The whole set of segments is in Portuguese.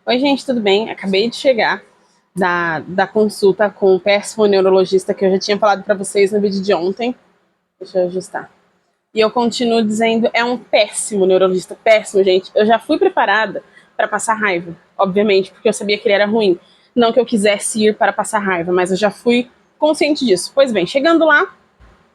Oi, gente, tudo bem? Acabei de chegar da consulta com o péssimo neurologista que eu já tinha falado para vocês no vídeo de ontem. Deixa eu ajustar. E eu continuo dizendo, é um péssimo neurologista, péssimo, gente. Eu já fui preparada para passar raiva, obviamente, porque eu sabia que ele era ruim. Não que eu quisesse ir para passar raiva, mas eu já fui consciente disso. Pois bem, chegando lá,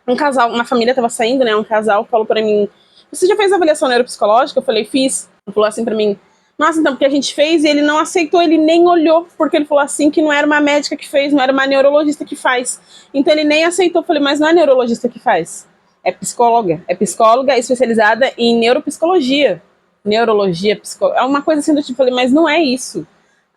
um casal, uma família estava saindo, né? Um casal falou para mim: "Você já fez avaliação neuropsicológica?" Eu falei: "Fiz." Ele falou assim para mim: "Nossa, então, porque a gente fez e ele não aceitou, ele nem olhou, porque ele falou assim que não era uma médica que fez, não era uma neurologista que faz. Então ele nem aceitou." Eu falei: "Mas não é neurologista que faz, é psicóloga. É psicóloga especializada em neuropsicologia. Neurologia, psicologia, é uma coisa assim do tipo." Eu falei: "Mas não é isso."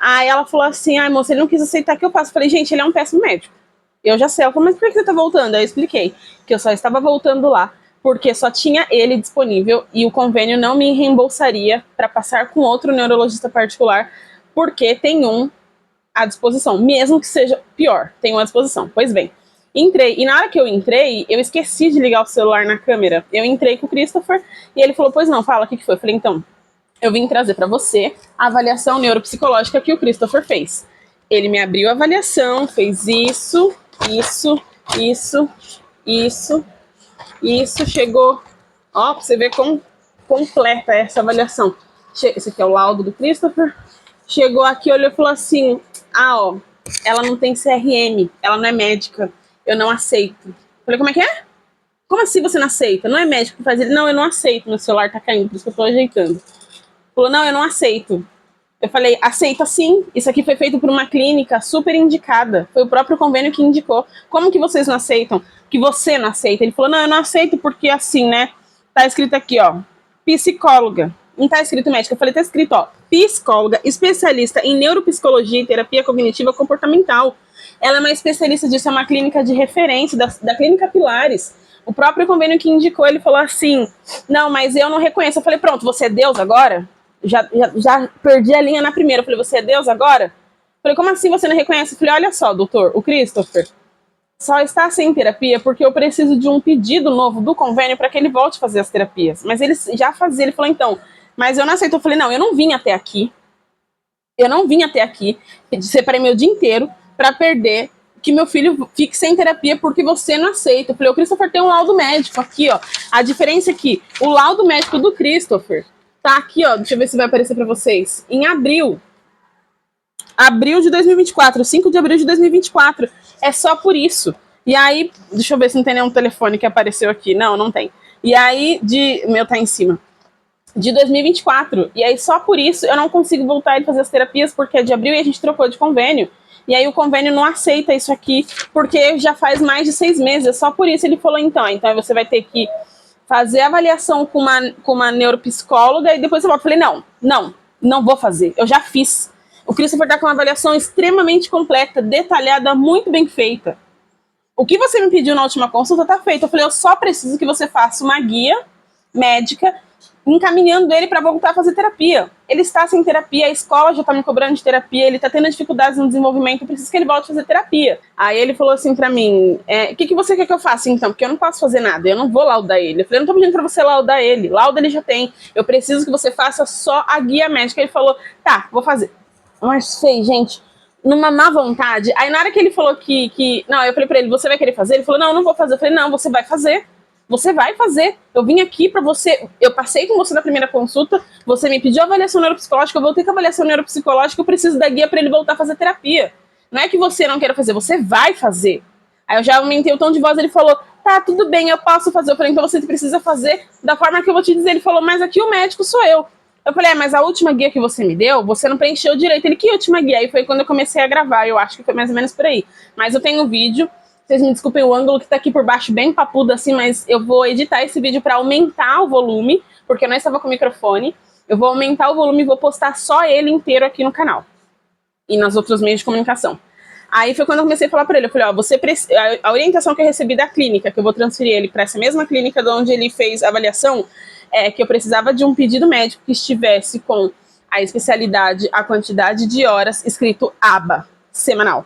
Aí ela falou assim: "Ai, moça, ele não quis aceitar, que eu faço?" Eu falei: "Gente, ele é um péssimo médico." Eu já sei. Ela falou: "Mas por que você tá voltando?" Aí eu expliquei que eu só estava voltando lá porque só tinha ele disponível e o convênio não me reembolsaria para passar com outro neurologista particular, porque tem um à disposição, mesmo que seja pior, tem um à disposição. Pois bem, entrei, e na hora que eu entrei, eu esqueci de ligar o celular na câmera. Eu entrei com o Christopher e ele falou: "Pois não, fala, o que foi?" Eu falei: "Então, eu vim trazer para você a avaliação neuropsicológica que o Christopher fez." Ele me abriu a avaliação, fez isso, isso, isso, isso, isso, chegou. Ó, pra você ver como completa é essa avaliação. Esse aqui é o laudo do Christopher. Chegou aqui, olhou e falou assim: "Ah, ó, ela não tem CRM, ela não é médica, eu não aceito." Falei: "Como é que é? Como assim você não aceita? Não é médico que faz?" Ele: "Não, eu não aceito, meu celular tá caindo, por isso que eu tô ajeitando." Falou: "Não, eu não aceito." Eu falei: "Aceita sim, isso aqui foi feito por uma clínica super indicada, foi o próprio convênio que indicou. Como que vocês não aceitam? Que você não aceita?" Ele falou: "Não, eu não aceito porque assim, né, tá escrito aqui, ó, psicóloga, não tá escrito médica." Eu falei: "Tá escrito, ó, psicóloga, especialista em neuropsicologia e terapia cognitiva comportamental. Ela é uma especialista disso, é uma clínica de referência da Clínica Pilares. O próprio convênio que indicou." Ele falou assim: "Não, mas eu não reconheço." Eu falei: "Pronto, você é Deus agora?" Já perdi a linha na primeira. Eu falei: "Você é Deus agora?" Eu falei: "Como assim você não reconhece?" Eu falei: "Olha só, doutor, o Christopher só está sem terapia porque eu preciso de um pedido novo do convênio para que ele volte a fazer as terapias. Mas ele já fazia." Ele falou: "Então, mas eu não aceito." Eu falei: "Não, eu não vim até aqui. Eu não vim até aqui. Separei meu dia inteiro para perder que meu filho fique sem terapia porque você não aceita." Eu falei: "O Christopher tem um laudo médico aqui, ó. A diferença é que o laudo médico do Christopher tá aqui, ó. Deixa eu ver se vai aparecer para vocês. Em abril de 2024, 5 de abril de 2024. É só por isso." E aí, deixa eu ver se não tem nenhum telefone que apareceu aqui. Não, não tem. E aí, meu tá em cima. De 2024. E aí, só por isso, eu não consigo voltar a fazer as terapias, porque é de abril e a gente trocou de convênio. E aí, o convênio não aceita isso aqui, porque já faz mais de 6 meses. É só por isso. Ele falou: então você vai ter que fazer avaliação com uma neuropsicóloga e depois eu volto." Eu falei: não vou fazer. Eu já fiz. O Christopher tá com uma avaliação extremamente completa, detalhada, muito bem feita. O que você me pediu na última consulta tá feito. Eu falei: "Eu só preciso que você faça uma guia médica encaminhando ele para voltar a fazer terapia. Ele está sem terapia, a escola já está me cobrando de terapia, ele está tendo dificuldades no desenvolvimento, eu preciso que ele volte a fazer terapia." Aí ele falou assim para mim: "O que você quer que eu faça então? Porque eu não posso fazer nada, eu não vou laudar ele." Eu falei: "Eu não tô pedindo para você laudar ele, lauda ele já tem. Eu preciso que você faça só a guia médica." Ele falou: "Tá, vou fazer." Mas sei, gente, numa má vontade. Aí na hora que ele falou que... Não, eu falei pra ele: "Você vai querer fazer?" Ele falou: "Não, não vou fazer." Eu falei: "Não, você vai fazer. Você vai fazer. Eu vim aqui pra você. Eu passei com você na primeira consulta. Você me pediu avaliação neuropsicológica. Eu voltei com a avaliação neuropsicológica. Eu preciso da guia pra ele voltar a fazer terapia. Não é que você não queira fazer, você vai fazer." Aí eu já aumentei o tom de voz. Ele falou: "Tá, tudo bem, eu posso fazer." Eu falei: "Então você precisa fazer da forma que eu vou te dizer." Ele falou: "Mas aqui o médico sou eu." Eu falei: "Mas a última guia que você me deu, você não preencheu direito." Ele: "Que última guia?" Aí foi quando eu comecei a gravar. Eu acho que foi mais ou menos por aí. Mas eu tenho um vídeo. Vocês me desculpem o ângulo que tá aqui por baixo, bem papudo assim, mas eu vou editar esse vídeo para aumentar o volume, porque eu não estava com o microfone. Eu vou aumentar o volume e vou postar só ele inteiro aqui no canal e nos outros meios de comunicação. Aí foi quando eu comecei a falar para ele. Eu falei: a orientação que eu recebi da clínica, que eu vou transferir ele para essa mesma clínica de onde ele fez a avaliação, é que eu precisava de um pedido médico que estivesse com a especialidade, a quantidade de horas, escrito aba, semanal.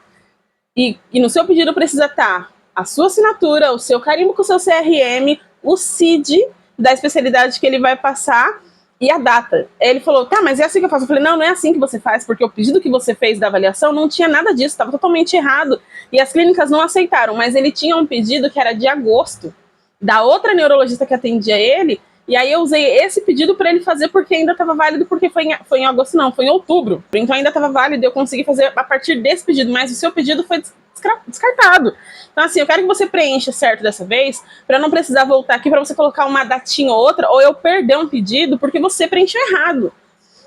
E no seu pedido precisa estar a sua assinatura, o seu carimbo com o seu CRM, o CID da especialidade que ele vai passar e a data. Aí ele falou, tá, mas é assim que eu faço? Eu falei, não, não é assim que você faz, porque o pedido que você fez da avaliação não tinha nada disso, estava totalmente errado. E as clínicas não aceitaram, mas ele tinha um pedido que era de agosto, da outra neurologista que atendia ele, e aí eu usei esse pedido para ele fazer porque ainda estava válido, porque foi em agosto não, foi em outubro. Então ainda estava válido, eu consegui fazer a partir desse pedido, mas o seu pedido foi descartado. Então assim, eu quero que você preencha certo dessa vez, para não precisar voltar aqui para você colocar uma datinha ou outra, ou eu perder um pedido porque você preencheu errado.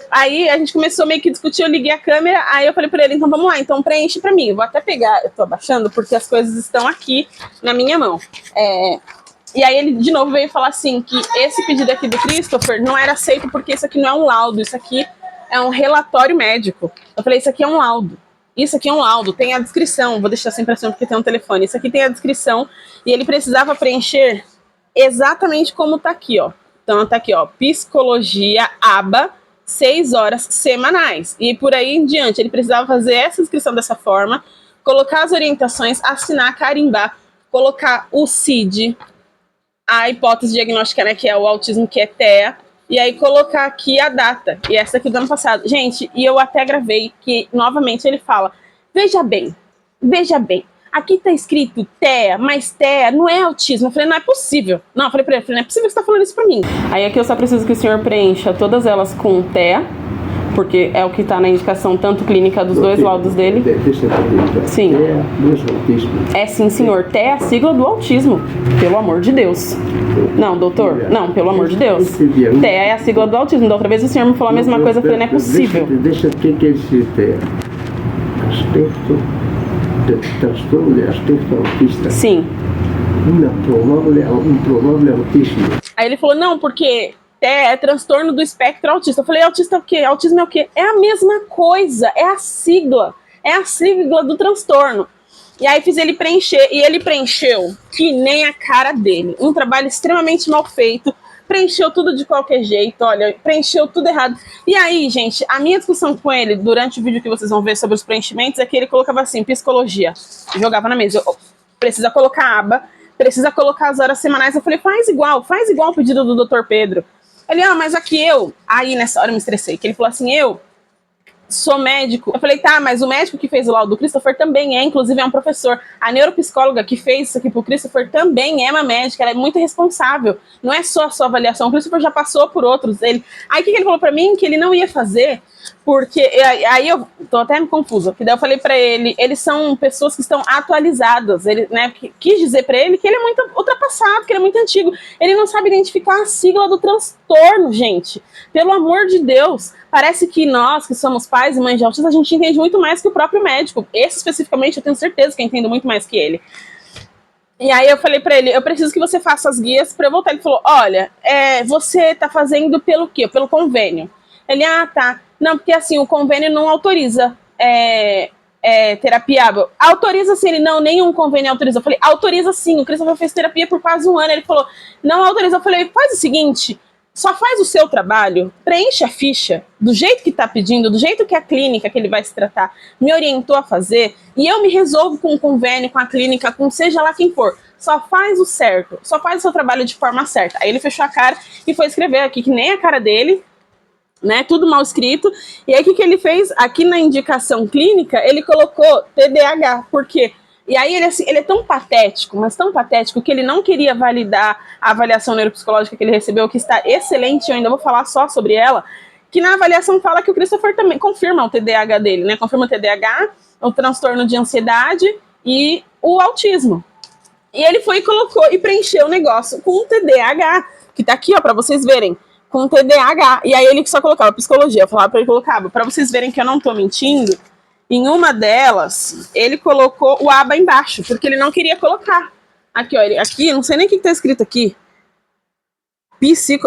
Aí a gente começou meio que a discutir, eu liguei a câmera, aí eu falei para ele, então vamos lá, então preenche para mim. Eu vou até pegar, eu tô abaixando porque as coisas estão aqui na minha mão. E aí ele de novo veio falar assim, que esse pedido aqui do Christopher não era aceito porque isso aqui não é um laudo, isso aqui é um relatório médico. Eu falei, isso aqui é um laudo. Isso aqui é um laudo, tem a descrição, vou deixar sempre assim porque tem um telefone. Isso aqui tem a descrição e ele precisava preencher exatamente como tá aqui, ó. Então tá aqui, ó, psicologia, aba, 6 horas semanais. E por aí em diante, ele precisava fazer essa inscrição dessa forma, colocar as orientações, assinar, carimbar, colocar o CID, a hipótese diagnóstica, né, que é o autismo, que é TEA, e aí colocar aqui a data, e essa aqui do ano passado. Gente, e eu até gravei que, novamente, ele fala, veja bem, aqui tá escrito TEA, mas TEA não é autismo. Eu falei, não é possível. Não, eu falei pra ele, não é possível que você tá falando isso pra mim. Aí aqui eu só preciso que o senhor preencha todas elas com TEA, porque é o que está na indicação tanto clínica dos dois laudos dele. Sim. É sim, senhor. TEA é a sigla do autismo. Pelo amor de Deus. Não, doutor. Não, pelo amor de Deus. TEA é a sigla do autismo. Da outra vez o senhor me falou a mesma coisa. Eu falei, não é possível. Deixa o que é esse TEA? Transtorno de aspecto autista. Sim. Um provável autismo. Aí ele falou, não, porque TEA é transtorno do espectro autista. Eu falei, autista é o quê? Autismo é o quê? É a mesma coisa, é a sigla do transtorno. E aí fiz ele preencher, e ele preencheu que nem a cara dele. Um trabalho extremamente mal feito, preencheu tudo de qualquer jeito, olha, preencheu tudo errado. E aí, gente, a minha discussão com ele, durante o vídeo que vocês vão ver sobre os preenchimentos, é que ele colocava assim, psicologia, jogava na mesa, precisa colocar a aba, precisa colocar as horas semanais. Eu falei, faz igual o pedido do Dr. Pedro. Ele, mas aqui aí nessa hora eu me estressei, que ele falou assim, eu sou médico. Eu falei, tá, mas o médico que fez o laudo do Christopher também inclusive é um professor. A neuropsicóloga que fez isso aqui pro Christopher também é uma médica, ela é muito responsável. Não é só a sua avaliação, o Christopher já passou por outros. Aí o que ele falou pra mim? Que ele não ia fazer, porque aí eu tô até confusa, porque daí eu falei pra ele, eles são pessoas que estão atualizadas, ele, né, quis dizer pra ele que ele é muito ultrapassado, que ele é muito antigo, ele não sabe identificar a sigla do transtorno, gente, pelo amor de Deus, parece que nós, que somos pais e mães de autistas, a gente entende muito mais que o próprio médico, esse especificamente eu tenho certeza que eu entendo muito mais que ele. E aí eu falei pra ele, eu preciso que você faça as guias pra eu voltar. Ele falou, olha, você tá fazendo pelo quê? Pelo convênio. Ele, tá. Não, porque assim, o convênio não autoriza terapia. Autoriza sim, ele, não, nenhum convênio autoriza. Eu falei, autoriza sim, o Christopher fez terapia por quase um ano. Ele falou, não autoriza. Eu falei, faz o seguinte, só faz o seu trabalho, preenche a ficha do jeito que tá pedindo, do jeito que a clínica que ele vai se tratar me orientou a fazer, e eu me resolvo com o convênio, com a clínica, com seja lá quem for. Só faz o certo, só faz o seu trabalho de forma certa. Aí ele fechou a cara e foi escrever aqui, que nem a cara dele, né, tudo mal escrito. E aí o que ele fez? Aqui na indicação clínica, ele colocou TDAH, por quê? E aí ele é tão patético, mas tão patético, que ele não queria validar a avaliação neuropsicológica que ele recebeu, que está excelente, eu ainda vou falar só sobre ela, que na avaliação fala que o Christopher também confirma o TDAH dele, né? Confirma o TDAH, o transtorno de ansiedade e o autismo. E ele foi e colocou e preencheu o negócio com o TDAH, que tá aqui, ó, pra vocês verem, com o TDAH. E aí ele só colocava psicologia, eu falava pra ele colocar, pra vocês verem que eu não tô mentindo. Em uma delas, ele colocou o aba embaixo, porque ele não queria colocar. Aqui, ó, aqui, não sei nem o que tá escrito aqui.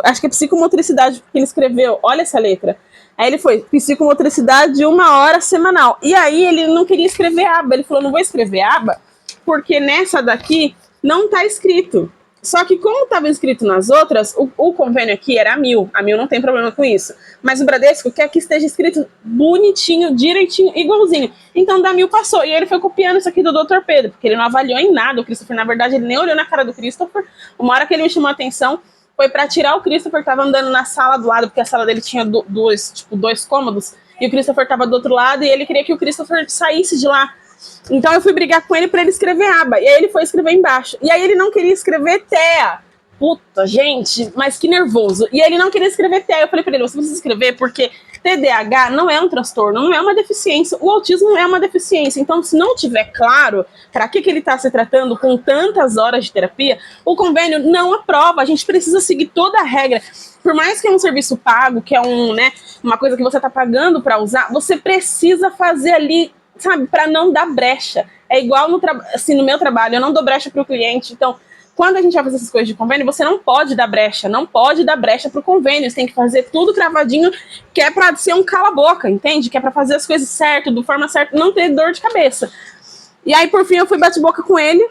Acho que é psicomotricidade, porque ele escreveu, olha essa letra. Aí ele foi, psicomotricidade 1 hora semanal. E aí ele não queria escrever aba, ele falou, não vou escrever aba, porque nessa daqui não tá escrito. Só que como estava escrito nas outras, o convênio aqui era a 1000 não tem problema com isso. Mas o Bradesco quer que esteja escrito bonitinho, direitinho, igualzinho. Então da 1000 passou, e ele foi copiando isso aqui do Dr. Pedro, porque ele não avaliou em nada o Christopher, na verdade ele nem olhou na cara do Christopher. Uma hora que ele me chamou a atenção, foi pra tirar o Christopher, tava andando na sala do lado, porque a sala dele tinha dois cômodos, e o Christopher tava do outro lado, e ele queria que o Christopher saísse de lá. Então eu fui brigar com ele pra ele escrever aba, e aí ele foi escrever embaixo. E aí ele não queria escrever Thea. Puta, gente, mas que nervoso. E ele não queria escrever Thea. Eu falei pra ele, você precisa escrever porque TDAH não é um transtorno, não é uma deficiência. O autismo não é uma deficiência. Então, se não tiver claro para que ele está se tratando com tantas horas de terapia, o convênio não aprova. A gente precisa seguir toda a regra. Por mais que é um serviço pago, que é uma coisa que você está pagando para usar, você precisa fazer ali, sabe, para não dar brecha. É igual no meu trabalho, eu não dou brecha para o cliente. Então, quando a gente vai fazer essas coisas de convênio, você não pode dar brecha pro convênio, você tem que fazer tudo cravadinho, que é pra ser um cala-boca, entende? Que é pra fazer as coisas certo, de forma certa, não ter dor de cabeça. E aí, por fim, eu fui bate-boca com ele,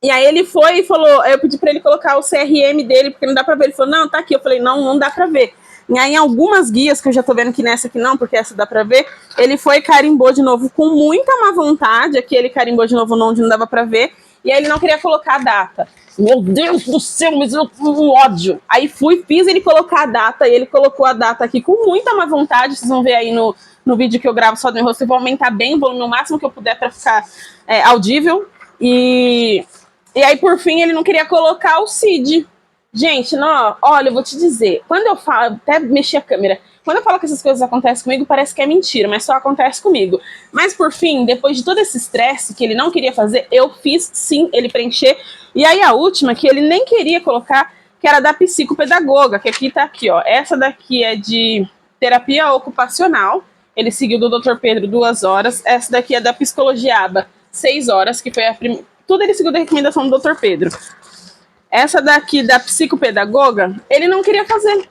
e aí ele foi e falou, eu pedi pra ele colocar o CRM dele, porque não dá pra ver, ele falou, não, tá aqui, eu falei, não dá pra ver. E aí, em algumas guias, que eu já tô vendo que nessa aqui não, porque essa dá pra ver, ele foi e carimbou de novo com muita má vontade, aqui ele carimbou de novo onde não dava pra ver, e aí ele não queria colocar a data. Meu Deus do céu, mas eu ódio. Aí fiz ele colocar a data, e ele colocou a data aqui com muita má vontade. Vocês vão ver aí no vídeo que eu gravo só do meu rosto. Eu vou aumentar bem o volume o máximo que eu puder para ficar audível. E aí, por fim, ele não queria colocar o CID. Gente, não, olha, eu vou te dizer. Quando eu falo, até mexi a câmera. Quando eu falo que essas coisas acontecem comigo, parece que é mentira, mas só acontece comigo. Mas, por fim, depois de todo esse estresse que ele não queria fazer, eu fiz, sim, ele preencher. E aí, a última, que ele nem queria colocar, que era da psicopedagoga, que aqui tá aqui, ó. Essa daqui é de terapia ocupacional. Ele seguiu do Dr. Pedro 2 horas. Essa daqui é da psicologia aba, 6 horas, que foi a primeira. Tudo ele seguiu da recomendação do Dr. Pedro. Essa daqui da psicopedagoga, ele não queria fazer.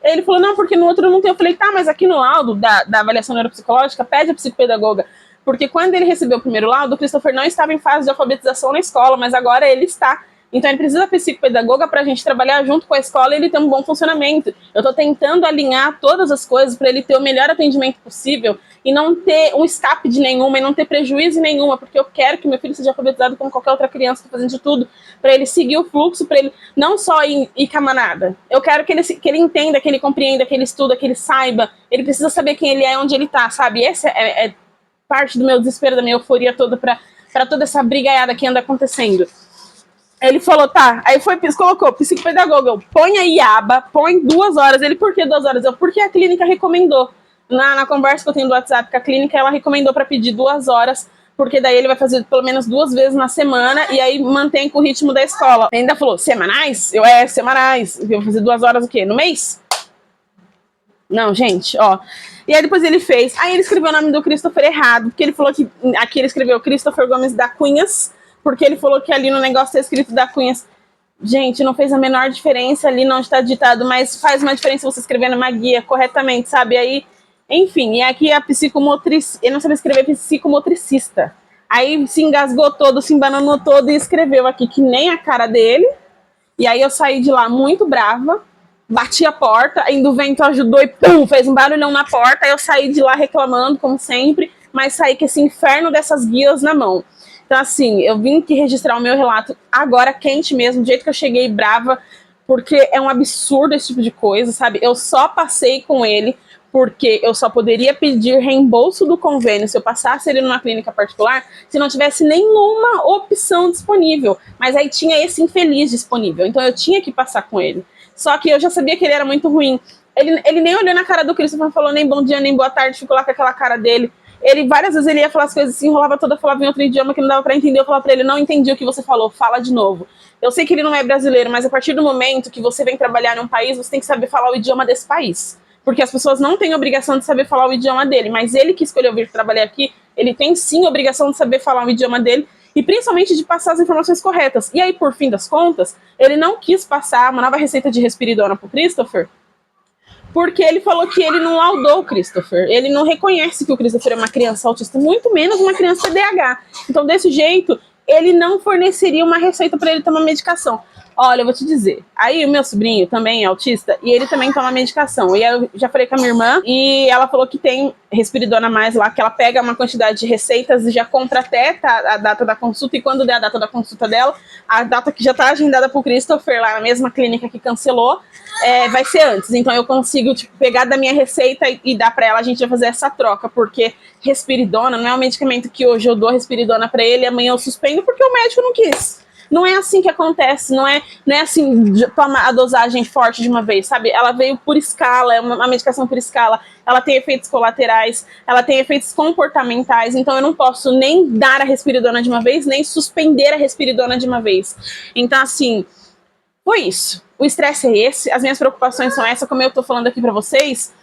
Ele falou, não, porque no outro não tem. Eu falei, tá, mas aqui no laudo da avaliação neuropsicológica, pede a psicopedagoga. Porque quando ele recebeu o primeiro laudo, o Christopher não estava em fase de alfabetização na escola, mas agora ele está. Então ele precisa da psicopedagoga para a gente trabalhar junto com a escola e ele ter um bom funcionamento. Eu estou tentando alinhar todas as coisas para ele ter o melhor atendimento possível e não ter um escape de nenhuma e não ter prejuízo nenhuma, porque eu quero que meu filho seja alfabetizado como qualquer outra criança, fazendo de tudo, para ele seguir o fluxo, para ele não só ir com a manada. Eu quero que ele entenda, que ele compreenda, que ele estuda, que ele saiba. Ele precisa saber quem ele é, onde ele está, sabe? Essa é parte do meu desespero, da minha euforia toda para toda essa brigaiada que anda acontecendo. Ele falou, tá, aí colocou psicopedagoga, põe aí aba, põe 2 horas. Ele, por que 2 horas? Eu, porque a clínica recomendou. Na conversa que eu tenho do WhatsApp com a clínica, ela recomendou para pedir 2 horas, porque daí ele vai fazer pelo menos 2 vezes na semana, e aí mantém com o ritmo da escola. Ele ainda falou, semanais? semanais. Eu vou fazer 2 horas o quê? No mês? Não, gente, ó. E aí depois ele fez, aí ele escreveu o nome do Christopher errado, porque ele falou que, aqui ele escreveu Christopher Gomes da Cunhas, porque ele falou que ali no negócio tá escrito da Cunhas. Gente, não fez a menor diferença ali onde está digitado, mas faz uma diferença você escrever numa guia corretamente, sabe? Aí, enfim, e aqui a psicomotriz, ele não sabia escrever psicomotricista. Aí se engasgou todo, se embananou todo e escreveu aqui que nem a cara dele. E aí eu saí de lá muito brava, bati a porta, ainda o vento ajudou e pum, fez um barulhão na porta. Aí eu saí de lá reclamando, como sempre, mas saí com esse inferno dessas guias na mão. Então, assim, eu vim aqui registrar o meu relato agora, quente mesmo, do jeito que eu cheguei brava, porque é um absurdo esse tipo de coisa, sabe? Eu só passei com ele porque eu só poderia pedir reembolso do convênio se eu passasse ele numa clínica particular, se não tivesse nenhuma opção disponível. Mas aí tinha esse infeliz disponível, então eu tinha que passar com ele. Só que eu já sabia que ele era muito ruim. Ele nem olhou na cara do Christopher, não falou nem bom dia, nem boa tarde, ficou lá com aquela cara dele. Ele, várias vezes, ele ia falar as coisas assim, enrolava toda, falava em outro idioma que não dava pra entender. Eu falava pra ele, não entendi o que você falou, fala de novo. Eu sei que ele não é brasileiro, mas a partir do momento que você vem trabalhar num país, você tem que saber falar o idioma desse país. Porque as pessoas não têm obrigação de saber falar o idioma dele, mas ele que escolheu vir trabalhar aqui, ele tem sim a obrigação de saber falar o idioma dele e principalmente de passar as informações corretas. E aí, por fim das contas, ele não quis passar uma nova receita de respiridona pro Christopher, porque ele falou que ele não laudou o Christopher, ele não reconhece que o Christopher é uma criança autista, muito menos uma criança TDAH. Então, desse jeito, ele não forneceria uma receita para ele tomar medicação. Olha, eu vou te dizer. Aí o meu sobrinho também é autista e ele também toma medicação. E eu já falei com a minha irmã e ela falou que tem Respiridona mais lá, que ela pega uma quantidade de receitas e já compra até a data da consulta. E quando der a data da consulta dela, a data que já tá agendada pro Christopher lá na mesma clínica que cancelou, vai ser antes. Então eu consigo tipo, pegar da minha receita e dar pra ela, a gente vai fazer essa troca, porque Respiridona não é um medicamento que hoje eu dou Respiridona pra ele e amanhã eu suspendo porque o médico não quis. Não é assim que acontece, não é assim, toma a dosagem forte de uma vez, sabe? Ela veio por escala, é uma medicação por escala, ela tem efeitos colaterais, ela tem efeitos comportamentais, então eu não posso nem dar a Respiridona de uma vez, nem suspender a Respiridona de uma vez. Então, assim, foi isso. O estresse é esse, as minhas preocupações são essas, como eu tô falando aqui pra vocês,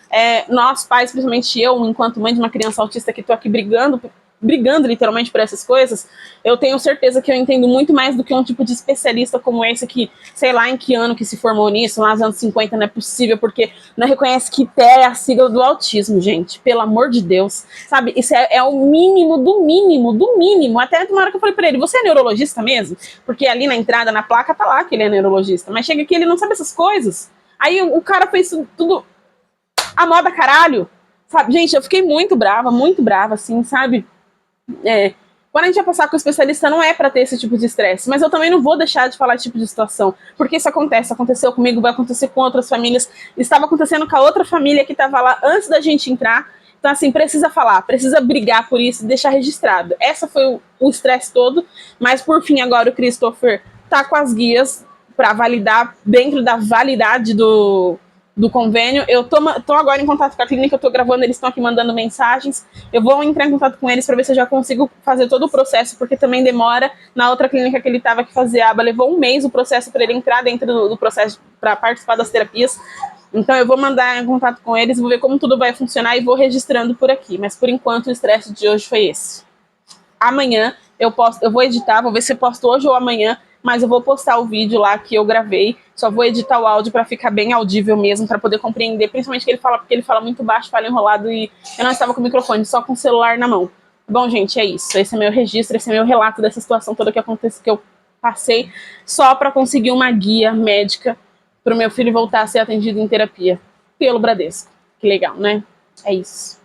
nós pais, principalmente eu, enquanto mãe de uma criança autista que tô aqui brigando literalmente por essas coisas, eu tenho certeza que eu entendo muito mais do que um tipo de especialista como esse que, sei lá em que ano que se formou nisso, lá nos anos 50, não é possível, porque não reconhece que TE é a sigla do autismo, gente, pelo amor de Deus, sabe, isso é o mínimo do mínimo, do mínimo, até uma hora que eu falei pra ele, você é neurologista mesmo? Porque ali na entrada, na placa, tá lá que ele é neurologista, mas chega aqui ele não sabe essas coisas, aí o cara fez tudo a moda caralho, sabe, gente, eu fiquei muito brava, assim, sabe, quando a gente vai passar com o especialista não é pra ter esse tipo de estresse, mas eu também não vou deixar de falar esse tipo de situação, porque isso acontece, aconteceu comigo, vai acontecer com outras famílias, estava acontecendo com a outra família que estava lá antes da gente entrar, então assim, precisa falar, precisa brigar por isso, deixar registrado. Essa foi o estresse todo, mas por fim agora o Christopher tá com as guias para validar, dentro da validade do convênio. Eu tô agora em contato com a clínica, eu tô gravando, eles estão aqui mandando mensagens. Eu vou entrar em contato com eles para ver se eu já consigo fazer todo o processo, porque também demora. Na outra clínica que ele tava que fazer aba, levou um mês o processo para ele entrar dentro do processo para participar das terapias. Então eu vou mandar em contato com eles, vou ver como tudo vai funcionar e vou registrando por aqui. Mas por enquanto o estresse de hoje foi esse. Amanhã eu vou editar, vou ver se eu posto hoje ou amanhã, mas eu vou postar o vídeo lá que eu gravei, só vou editar o áudio para ficar bem audível mesmo, para poder compreender, principalmente que ele fala, porque ele fala muito baixo, fala enrolado e eu não estava com o microfone, só com o celular na mão. Bom, gente, é isso, esse é meu registro, esse é meu relato dessa situação toda que aconteceu, que eu passei, só para conseguir uma guia médica para o meu filho voltar a ser atendido em terapia, pelo Bradesco. Que legal, né? É isso.